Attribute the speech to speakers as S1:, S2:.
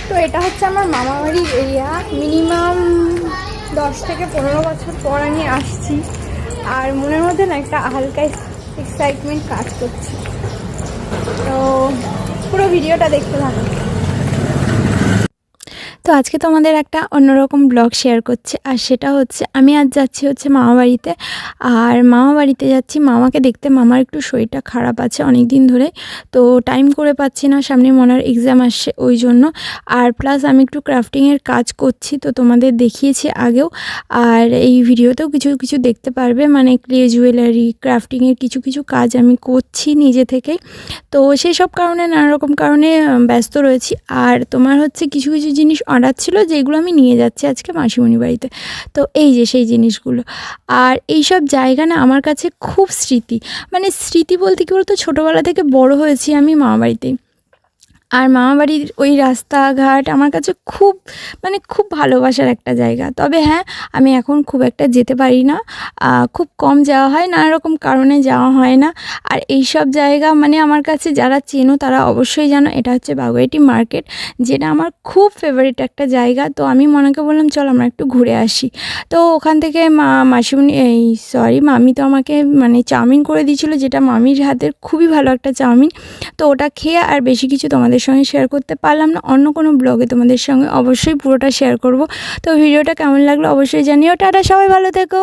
S1: তো এটা হচ্ছে আমার মামাবাড়ির এরিয়া। মিনিমাম 10 থেকে 15 বছর পর আমি আসছি, আর মনের মধ্যে না একটা হালকা এক্সাইটমেন্ট কাজ করছে। তো পুরো ভিডিওটা দেখতে থাকো। তো আজকে তোমাদের একটা অন্যরকম ব্লগ শেয়ার করছি, আর সেটা হচ্ছে আমি আজ যাচ্ছি হচ্ছে মামাবাড়িতে। আর মামাবাড়িতে যাচ্ছি মামাকে দেখতে। মামার একটু শরীরটা খারাপ আছে অনেক দিন ধরে, তো টাইম করে পাচ্ছি না, সামনে মনার এক্সাম আসছে ওই জন্য। আর প্লাস আমি একটু ক্রাফটিংয়ের কাজ করছি, তো তোমাদের দেখিয়েছি আগেও, আর এই ভিডিওতেও কিছু কিছু দেখতে পারবে। মানে ক্লে জুয়েলারি ক্রাফটিংয়ের কিছু কিছু কাজ আমি করছি নিজে থেকেই। তো সেই সব কারণে নানা রকম কারণে ব্যস্ত রয়েছি। আর তোমার হচ্ছে কিছু কিছু জিনিস অর্ডার ছিল যেগুলো আমি নিয়ে যাচ্ছি আজকে মাসিমণি বাড়িতে। তো এই যে সেই জিনিসগুলো। আর এই সব জায়গা না আমার কাছে খুব স্মৃতি। মানে স্মৃতি বলতে কী বলতো, ছোটোবেলা থেকে বড় হয়েছি আমি মামাবাড়িতেই। আর মামাবাড়ির ওই রাস্তাঘাট আমার কাছে খুব মানে খুব ভালোবাসার একটা জায়গা। তবে হ্যাঁ, আমি এখন খুব একটা যেতে পারি না, খুব কম যাওয়া হয়, নানা রকম কারণে যাওয়া হয় না। আর এই সব জায়গা মানে আমার কাছে যারা চেনো তারা অবশ্যই জানো, এটা হচ্ছে বাগুইআটি মার্কেট, যেটা আমার খুব ফেভারিট একটা জায়গা। তো আমি মনেকে বললাম চল আমরা একটু ঘুরে আসি। তো ওখান থেকে মামি তো আমাকে মানে চাউমিন করে দিয়েছিলো, যেটা মামির হাতের খুবই ভালো একটা চাউমিন। তো ওটা খেয়ে আর বেশি কিছু তোমাদের সঙ্গে শেয়ার করতে পারলাম না। অন্য কোনো ব্লগে তোমাদের সঙ্গে অবশ্যই পুরোটা শেয়ার করব। তো ভিডিওটা কেমন লাগলো অবশ্যই জানিও। টাটা, সবাই ভালো থেকো।